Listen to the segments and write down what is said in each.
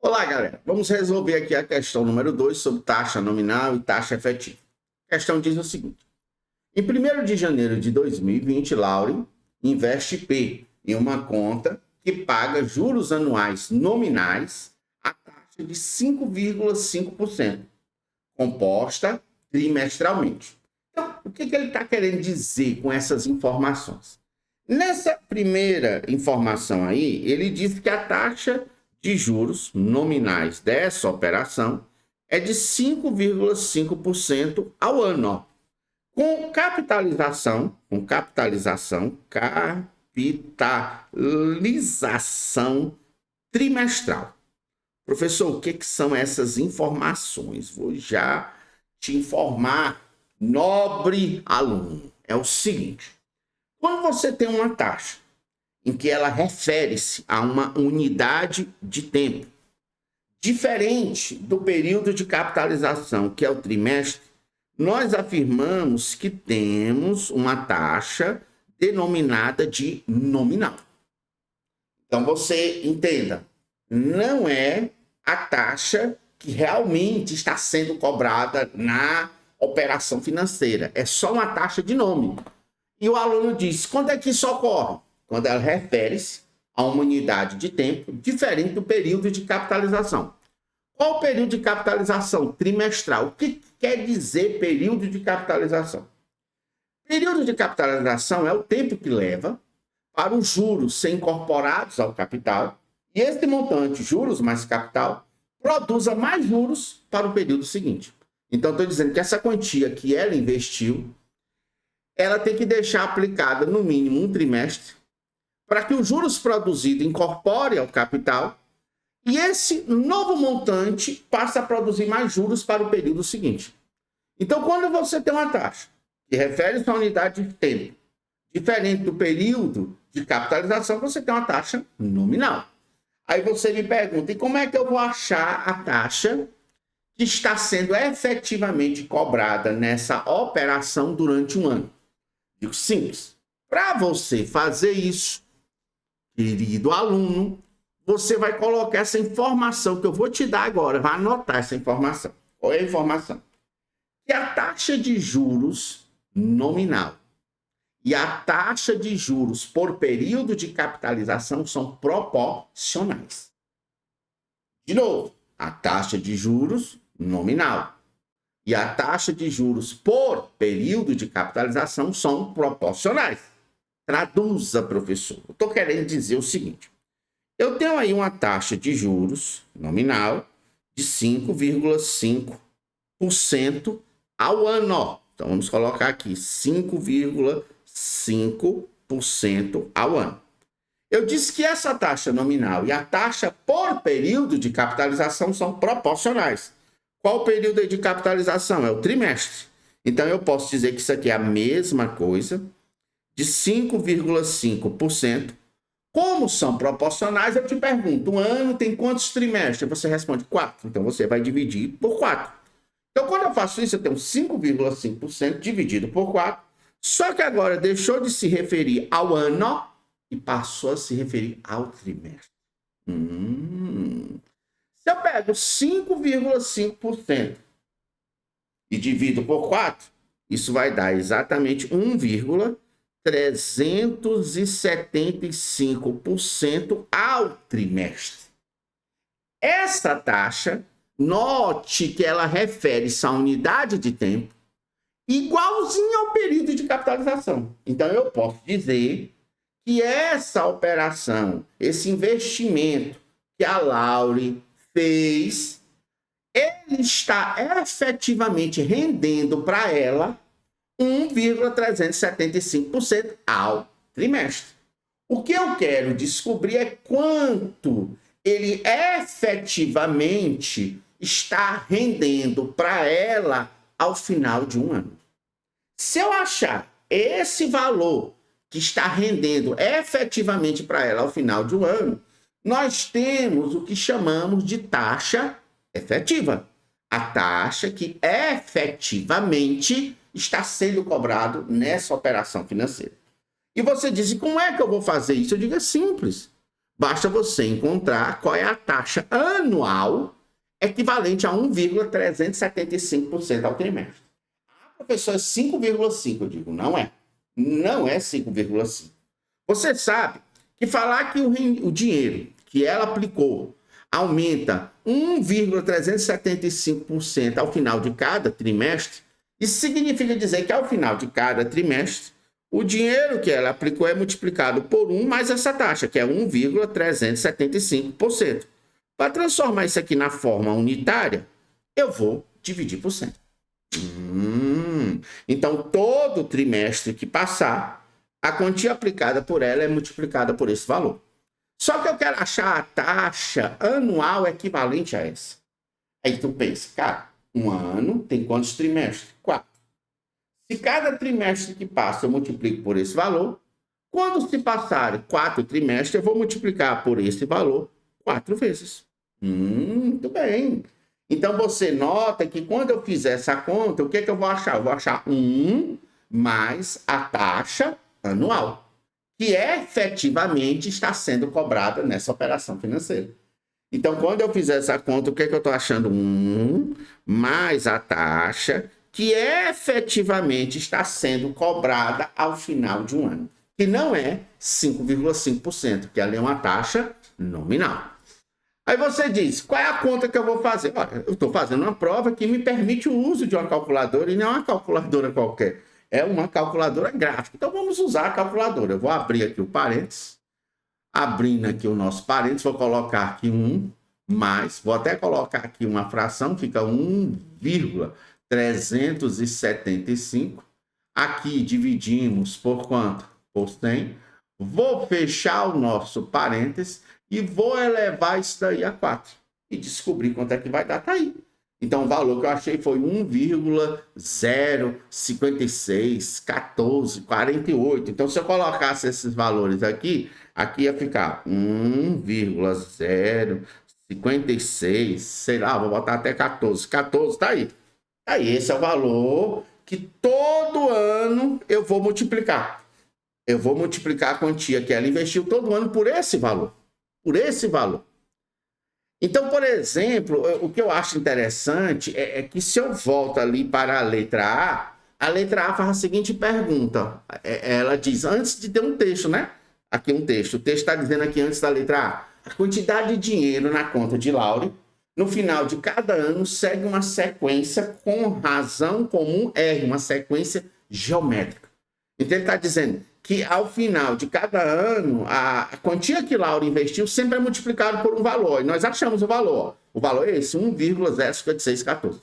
Olá, galera. Vamos resolver aqui a questão número 2 sobre taxa nominal e taxa efetiva. A questão diz o seguinte. Em 1º de janeiro de 2020, Lauren investe P em uma conta que paga juros anuais nominais a taxa de 5,5%, composta trimestralmente. Então, o que ele está querendo dizer com essas informações? Nessa primeira informação aí, ele diz que a taxa de juros nominais dessa operação é de 5,5% ao ano, com capitalização trimestral. Professor, o que são essas informações? Vou já te informar, nobre aluno. É o seguinte, quando você tem uma taxa em que ela refere-se a uma unidade de tempo, diferente do período de capitalização, que é o trimestre, nós afirmamos que temos uma taxa denominada de nominal. Então, você entenda, não é a taxa que realmente está sendo cobrada na operação financeira, é só uma taxa de nome. E o aluno diz, quando é que isso ocorre? Quando ela refere-se a uma unidade de tempo diferente do período de capitalização. Qual o período de capitalização? Trimestral. O que quer dizer período de capitalização? Período de capitalização é o tempo que leva para os juros serem incorporados ao capital e esse montante, juros mais capital, produza mais juros para o período seguinte. Então, estou dizendo que essa quantia que ela investiu, ela tem que deixar aplicada no mínimo um trimestre para que os juros produzidos incorporem ao capital e esse novo montante passe a produzir mais juros para o período seguinte. Então, quando você tem uma taxa que refere-se a uma unidade de tempo diferente do período de capitalização, você tem uma taxa nominal. Aí você me pergunta, e como é que eu vou achar a taxa que está sendo efetivamente cobrada nessa operação durante um ano? Digo, simples. Para você fazer isso, querido aluno, você vai colocar essa informação que eu vou te dar agora, vai anotar essa informação. Qual é a informação? Que a taxa de juros nominal e a taxa de juros por período de capitalização são proporcionais. De novo, a taxa de juros nominal e a taxa de juros por período de capitalização são proporcionais. Traduza, professor. Eu estou querendo dizer o seguinte. Eu tenho aí uma taxa de juros nominal de 5,5% ao ano. Então, vamos colocar aqui 5,5% ao ano. Eu disse que essa taxa nominal e a taxa por período de capitalização são proporcionais. Qual o período de capitalização? É o trimestre. Então, eu posso dizer que isso aqui é a mesma coisa, de 5,5%. Como são proporcionais, eu te pergunto, um ano tem quantos trimestres? Você responde 4. Então, você vai dividir por 4. Então, quando eu faço isso, eu tenho 5,5% dividido por 4. Só que agora deixou de se referir ao ano e passou a se referir ao trimestre. Se eu pego 5,5% e divido por 4, isso vai dar exatamente 1,375% ao trimestre. Essa taxa, note que ela refere-se à unidade de tempo igualzinho ao período de capitalização. Então, eu posso dizer que essa operação, esse investimento que a Lauren fez, ele está efetivamente rendendo para ela 1,375% ao trimestre. O que eu quero descobrir é quanto ele efetivamente está rendendo para ela ao final de um ano. Se eu achar esse valor que está rendendo efetivamente para ela ao final de um ano, nós temos o que chamamos de taxa efetiva. A taxa que efetivamente está sendo cobrado nessa operação financeira. E você diz, como é que eu vou fazer isso? Eu digo, é simples. basta você encontrar qual é a taxa anual equivalente a 1,375% ao trimestre. Ah, professor, é 5,5%. Eu digo, não é. Não é 5,5%. Você sabe que falar que o dinheiro que ela aplicou aumenta 1,375% ao final de cada trimestre, isso significa dizer que ao final de cada trimestre, o dinheiro que ela aplicou é multiplicado por 1 mais essa taxa, que é 1,375%. Para transformar isso aqui na forma unitária, eu vou dividir por 100. Então, todo trimestre que passar, a quantia aplicada por ela é multiplicada por esse valor. Só que eu quero achar a taxa anual equivalente a essa. Aí tu pensa, cara, um ano tem quantos trimestres? 4. Se cada trimestre que passa eu multiplico por esse valor, quando se passarem 4 trimestres, eu vou multiplicar por esse valor 4 vezes. Muito bem. Então, você nota que quando eu fizer essa conta, o que eu vou achar? Eu vou achar 1 mais a taxa anual, que efetivamente está sendo cobrada nessa operação financeira. Então, quando eu fizer essa conta, o que eu estou achando? 1 mais a taxa que efetivamente está sendo cobrada ao final de um ano, que não é 5,5%, que ali é uma taxa nominal. Aí você diz, qual é a conta que eu vou fazer? Olha, eu estou fazendo uma prova que me permite o uso de uma calculadora, e não é uma calculadora qualquer, é uma calculadora gráfica. Então vamos usar a calculadora. Eu vou abrir aqui o parênteses, abrindo aqui o nosso parênteses, vou colocar aqui 1 mais, vou até colocar aqui uma fração, fica 1,375. Aqui dividimos por quanto? Por 100. Vou fechar o nosso parênteses e vou elevar isso daí a 4. E descobrir quanto é que vai dar, tá aí. Então, o valor que eu achei foi 1,0561448. Então, se eu colocasse esses valores aqui, aqui ia ficar 1,056, sei lá, vou botar até 14. 14, tá aí. Aí, esse é o valor que todo ano eu vou multiplicar. Eu vou multiplicar a quantia que ela investiu todo ano por esse valor. Por esse valor. Então, por exemplo, o que eu acho interessante é que se eu volto ali para a letra A faz a seguinte pergunta. Ela diz, antes de ter um texto, né? Aqui um texto. O texto está dizendo aqui antes da letra A quantidade de dinheiro na conta de Laure, no final de cada ano, segue uma sequência com razão comum R, uma sequência geométrica. Então, ele está dizendo que ao final de cada ano, a quantia que Laura investiu sempre é multiplicada por um valor. E nós achamos o valor. O valor é esse, 1,05614.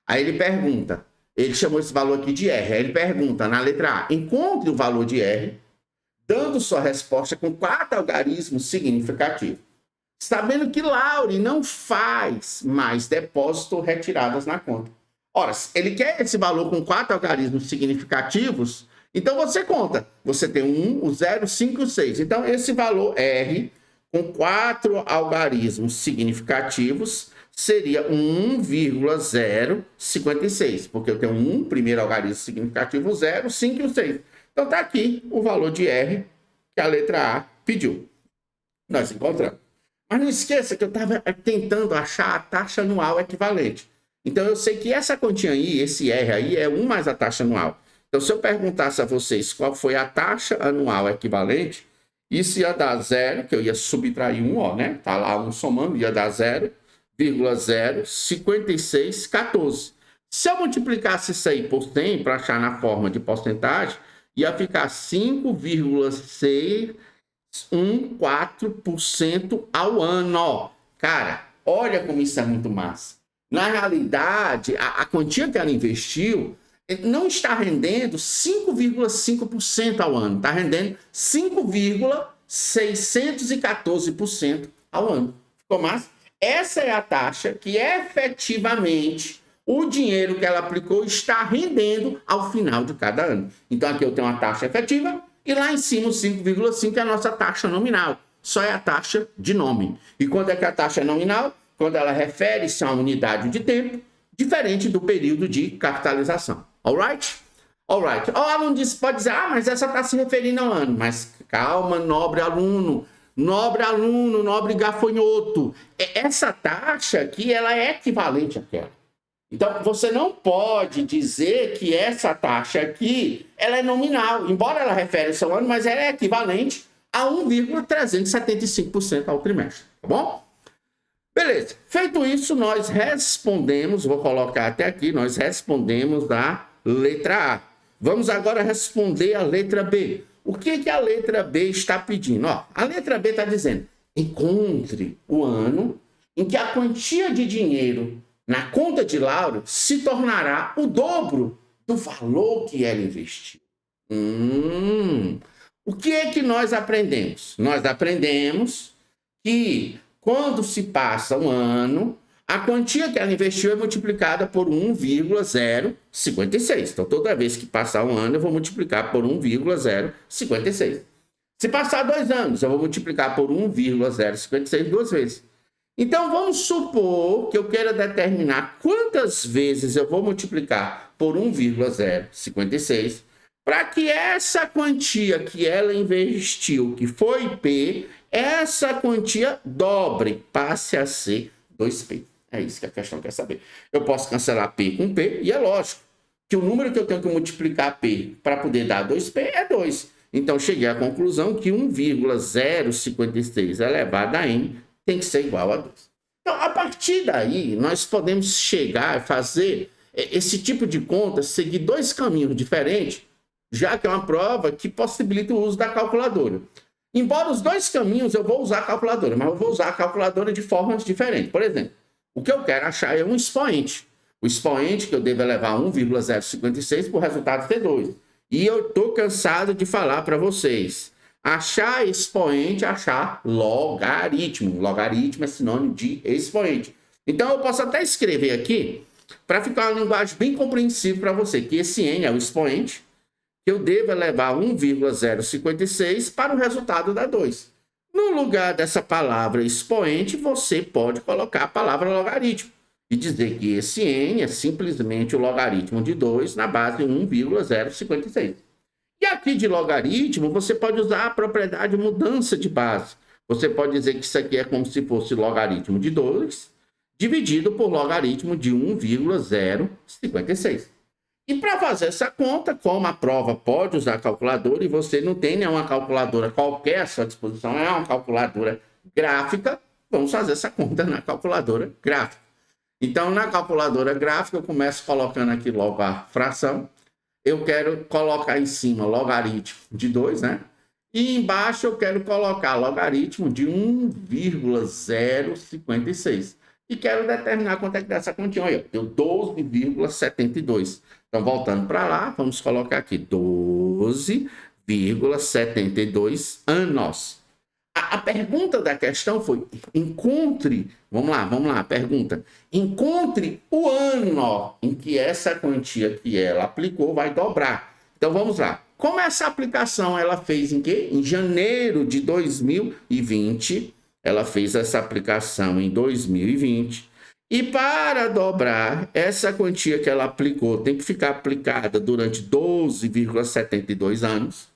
Aí ele pergunta, ele chamou esse valor aqui de R. Aí ele pergunta na letra A, encontre o valor de R, dando sua resposta com 4 algarismos significativos. Sabendo que Laure não faz mais depósito ou retiradas na conta. Ora, ele quer esse valor com 4 algarismos significativos. Então, você conta. Você tem 1, o 0, 5 e o 6. Então, esse valor R, com 4 algarismos significativos, seria 1,056. Porque eu tenho 1, primeiro algarismo significativo, o 0, 5 e o 6. Então, está aqui o valor de R que a letra A pediu. Nós encontramos. Mas não esqueça que eu estava tentando achar a taxa anual equivalente. Então, eu sei que essa quantia aí, esse R aí, é 1 mais a taxa anual. Então, se eu perguntasse a vocês qual foi a taxa anual equivalente, isso ia dar 0, que eu ia subtrair 1, ó, né? Tá lá um somando, ia dar 0,05614. Se eu multiplicasse isso aí por 100 para achar na forma de porcentagem, ia ficar 5,614% ao ano, ó. Cara, olha como isso é muito massa. Na realidade, a quantia que ela investiu não está rendendo 5,5% ao ano, está rendendo 5,614% ao ano. Ficou massa? Essa é a taxa que efetivamente o dinheiro que ela aplicou está rendendo ao final de cada ano. Então aqui eu tenho uma taxa efetiva e lá em cima o 5,5 é a nossa taxa nominal. Só é a taxa de nome. E quando é que a taxa é nominal? Quando ela refere-se a uma unidade de tempo diferente do período de capitalização. Alright? Alright. O aluno pode dizer, mas essa está se referindo ao ano. Mas calma, nobre aluno. nobre aluno, nobre gafanhoto. Essa taxa aqui, ela é equivalente àquela. Então, você não pode dizer que essa taxa aqui, ela é nominal, embora ela refere-se ao ano, mas ela é equivalente a 1,375% ao trimestre, tá bom? Beleza. Feito isso, nós respondemos, vou colocar até aqui, nós respondemos a letra A. Vamos agora responder a letra B. O que a letra B está pedindo? Ó, a letra B está dizendo, encontre o ano em que a quantia de dinheiro na conta de Laura se tornará o dobro do valor que ela investiu. O que é que nós aprendemos? Nós aprendemos que quando se passa um ano, a quantia que ela investiu é multiplicada por 1,056. Então, toda vez que passar um ano, eu vou multiplicar por 1,056. Se passar 2 anos, eu vou multiplicar por 1,056 duas vezes. Então, vamos supor que eu queira determinar quantas vezes eu vou multiplicar por 1,056 para que essa quantia que ela investiu, que foi P, essa quantia dobre, passe a ser 2P. É isso que a questão quer saber. Eu posso cancelar P com P, e é lógico que o número que eu tenho que multiplicar P para poder dar 2P é 2. Então, cheguei à conclusão que 1,056 elevado a n tem que ser igual a 2. Então, a partir daí, nós podemos chegar a fazer esse tipo de conta, seguir 2 caminhos diferentes, já que é uma prova que possibilita o uso da calculadora. Embora os 2 caminhos eu vou usar a calculadora, mas eu vou usar a calculadora de formas diferentes. Por exemplo, o que eu quero achar é um expoente. O expoente que eu devo elevar 1,056 para o resultado ser 2. E eu estou cansado de falar para vocês. Achar expoente, achar logaritmo. Logaritmo é sinônimo de expoente. Então, eu posso até escrever aqui, para ficar uma linguagem bem compreensível para você, que esse n é o expoente, que eu devo elevar 1,056 para o resultado da 2. No lugar dessa palavra expoente, você pode colocar a palavra logaritmo e dizer que esse n é simplesmente o logaritmo de 2 na base de 1,056. E aqui de logaritmo, você pode usar a propriedade mudança de base. Você pode dizer que isso aqui é como se fosse logaritmo de 2 dividido por logaritmo de 1,056. E para fazer essa conta, como a prova pode usar calculadora e você não tem nenhuma calculadora qualquer à sua disposição, é uma calculadora gráfica, vamos fazer essa conta na calculadora gráfica. Então, na calculadora gráfica, eu começo colocando aqui logo a fração. Eu quero colocar em cima logaritmo de 2, né? E embaixo eu quero colocar logaritmo de 1,056. E quero determinar quanto é que dá essa continha. Olha, deu 12,72. Então, voltando para lá, vamos colocar aqui 12,72 anos. A pergunta da questão foi, encontre, vamos lá, a pergunta, encontre o ano em que essa quantia que ela aplicou vai dobrar. Então, vamos lá. Como essa aplicação ela fez em quê? Em janeiro de 2020, ela fez essa aplicação em 2020. E para dobrar, essa quantia que ela aplicou tem que ficar aplicada durante 12,72 anos.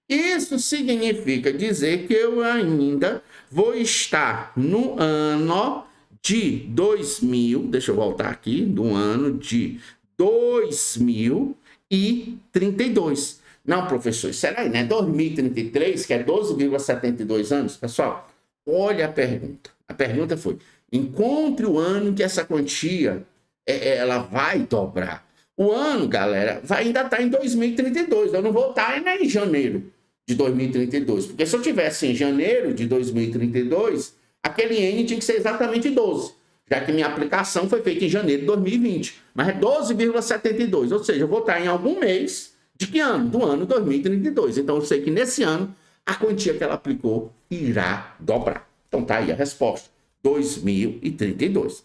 Isso significa dizer que eu ainda vou estar no ano de 2000, deixa eu voltar aqui, no ano de 2032. Não, professor, será que não é 2033, que é 12,72 anos? Pessoal, olha a pergunta. A pergunta foi, encontre o ano em que essa quantia ela vai dobrar. O ano, galera, ainda está em 2032. Eu não vou estar em janeiro de 2032. Porque se eu tivesse em janeiro de 2032, aquele N tinha que ser exatamente 12. Já que minha aplicação foi feita em janeiro de 2020. Mas é 12,72. Ou seja, eu vou estar em algum mês de que ano? Do ano 2032. Então eu sei que nesse ano a quantia que ela aplicou irá dobrar. Então tá aí a resposta. 2032.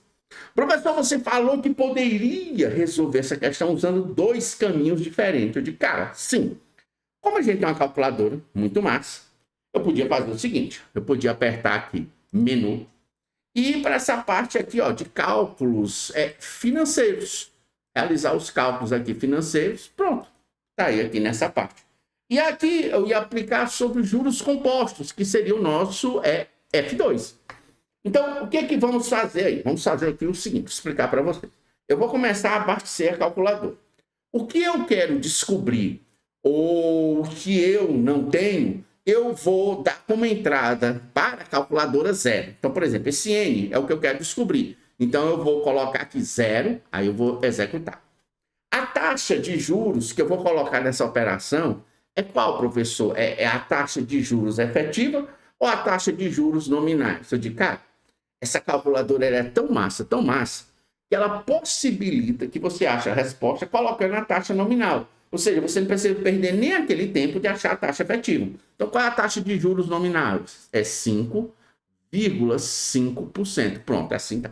Professor, você falou que poderia resolver essa questão usando 2 caminhos diferentes. Eu digo, cara, sim. Como a gente tem uma calculadora muito massa, eu podia fazer o seguinte, eu podia apertar aqui, menu, e ir para essa parte aqui, ó, de cálculos financeiros. Realizar os cálculos aqui financeiros, pronto. Tá aí aqui nessa parte. E aqui eu ia aplicar sobre juros compostos, que seria o nosso F2. Então, o que é que vamos fazer aí? Vamos fazer aqui o seguinte, explicar para vocês. Eu vou começar a abastecer a calculadora. O que eu quero descobrir ou que eu não tenho, eu vou dar como entrada para a calculadora zero. Então, por exemplo, esse N é o que eu quero descobrir. Então, eu vou colocar aqui zero, aí eu vou executar. A taxa de juros que eu vou colocar nessa operação é qual, professor? É a taxa de juros efetiva ou a taxa de juros nominais? Eu digo, cara, essa calculadora é tão massa, que ela possibilita que você ache a resposta colocando a taxa nominal. Ou seja, você não precisa perder nem aquele tempo de achar a taxa efetiva. Então, qual é a taxa de juros nominais? É 5,5%. Pronto, é assim tá.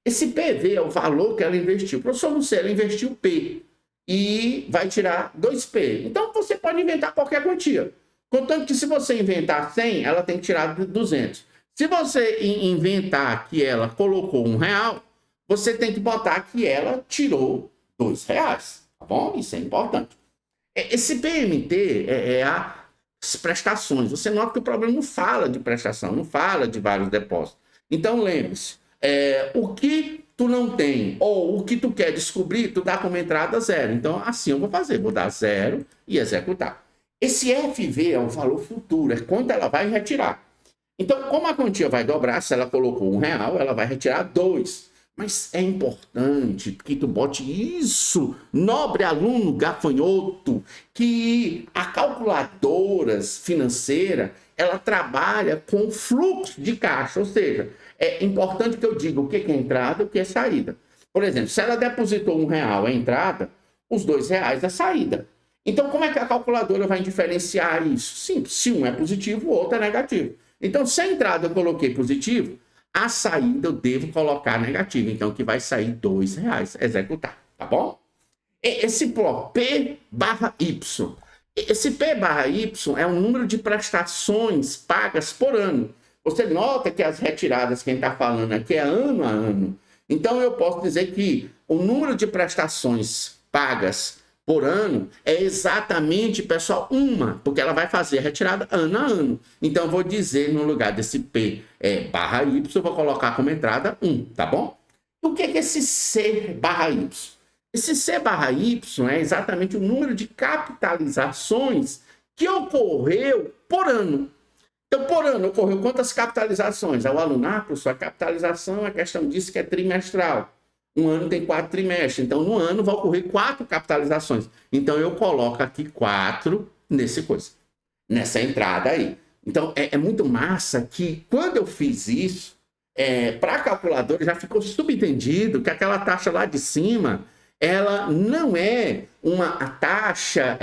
Esse PV é o valor que ela investiu. Professor, não sei, ela investiu P e vai tirar 2P. Então, você pode inventar qualquer quantia. Contanto que se você inventar 100, ela tem que tirar 200. Se você inventar que ela colocou R$1, você tem que botar que ela tirou R$2, tá bom? Isso é importante. Esse PMT é as prestações. Você nota que o problema não fala de prestação, não fala de vários depósitos. Então, lembre-se, o que tu não tem ou o que tu quer descobrir, tu dá como entrada zero. Então, assim eu vou fazer, vou dar zero e executar. Esse FV é o valor futuro, é quanto ela vai retirar. Então, como a quantia vai dobrar, se ela colocou R$1, ela vai retirar 2. Mas é importante que tu bote isso, nobre aluno gafanhoto, que a calculadora financeira, ela trabalha com fluxo de caixa, ou seja, é importante que eu diga o que é entrada e o que é saída. Por exemplo, se ela depositou R$1 a entrada, os R$2 é saída. Então, como é que a calculadora vai diferenciar isso? Simples, se um é positivo, o outro é negativo. Então, se a entrada eu coloquei positivo, a saída eu devo colocar negativo. Então, que vai sair R$2, executar, tá bom? Esse P barra Y. Esse P barra Y é o número de prestações pagas por ano. Você nota que as retiradas que a gente está falando aqui é ano a ano. Então, eu posso dizer que o número de prestações pagas por ano é exatamente, pessoal, uma, porque ela vai fazer a retirada ano a ano. Então, eu vou dizer, no lugar desse P barra Y, eu vou colocar como entrada 1, tá bom? E o que é esse C barra Y? Esse C barra Y é exatamente o número de capitalizações que ocorreu por ano. Então, por ano, ocorreu quantas capitalizações? O aluno, professor, a capitalização, a questão disso que é trimestral. Um ano tem 4 trimestres, então no ano vai ocorrer 4 capitalizações. Então eu coloco aqui 4 nessa entrada aí. Então é muito massa que quando eu fiz isso, para a calculadora já ficou subentendido que aquela taxa lá de cima, ela não é uma taxa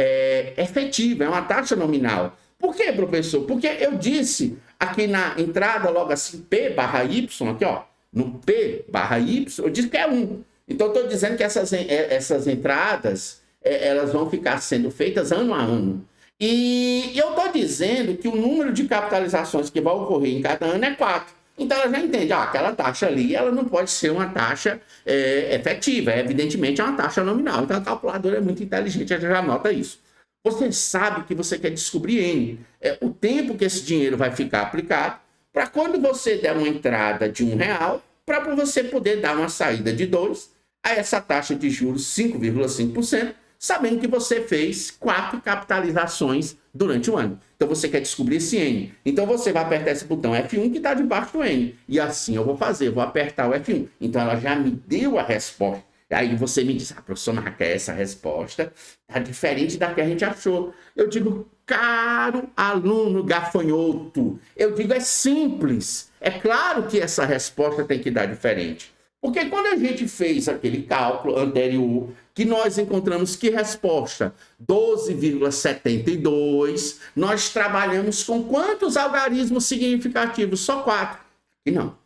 efetiva, é uma taxa nominal. Por quê, professor? Porque eu disse aqui na entrada logo assim, P barra Y, aqui ó, no P barra Y, eu disse que é 1. Então, eu estou dizendo que essas entradas, elas vão ficar sendo feitas ano a ano. E eu estou dizendo que o número de capitalizações que vai ocorrer em cada ano é 4. Então, ela já entende, aquela taxa ali, ela não pode ser uma taxa efetiva. Evidentemente, é uma taxa nominal. Então, a calculadora é muito inteligente, ela já nota isso. Você sabe que você quer descobrir N. O tempo que esse dinheiro vai ficar aplicado, para quando você der uma entrada de R$1, para você poder dar uma saída de 2 a essa taxa de juros 5,5%, sabendo que você fez 4 capitalizações durante o ano. Então, você quer descobrir esse N. Então, você vai apertar esse botão F1 que está debaixo do N. E assim eu vou fazer, vou apertar o F1. Então, ela já me deu a resposta. Aí você me diz, professor Marca, essa resposta está diferente da que a gente achou. Eu digo, caro aluno gafanhoto, eu digo, é simples. É claro que essa resposta tem que dar diferente. Porque quando a gente fez aquele cálculo anterior, que nós encontramos que resposta? 12,72. Nós trabalhamos com quantos algarismos significativos? Só 4. E não.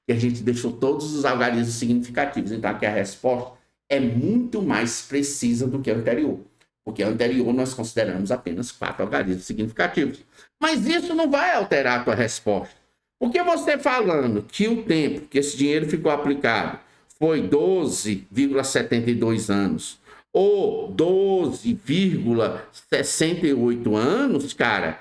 E a gente deixou todos os algarismos significativos. Então, aqui a resposta é muito mais precisa do que a anterior. Porque a anterior nós consideramos apenas 4 algarismos significativos. Mas isso não vai alterar a tua resposta. Porque você falando que o tempo que esse dinheiro ficou aplicado foi 12,72 anos, ou 12,68 anos, cara,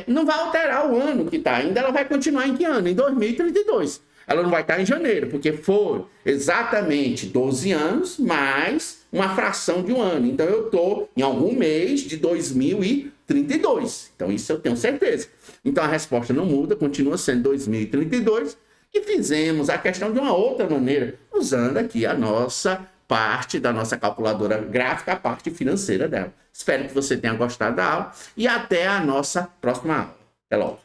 não vai alterar o ano que está ainda, ela vai continuar em que ano? Em 2032. Ela não vai estar em janeiro, porque foi exatamente 12 anos mais uma fração de um ano. Então, eu estou em algum mês de 2032. Então, isso eu tenho certeza. Então, a resposta não muda, continua sendo 2032. E fizemos a questão de uma outra maneira, usando aqui a nossa parte da nossa calculadora gráfica, a parte financeira dela. Espero que você tenha gostado da aula e até a nossa próxima aula. Até logo.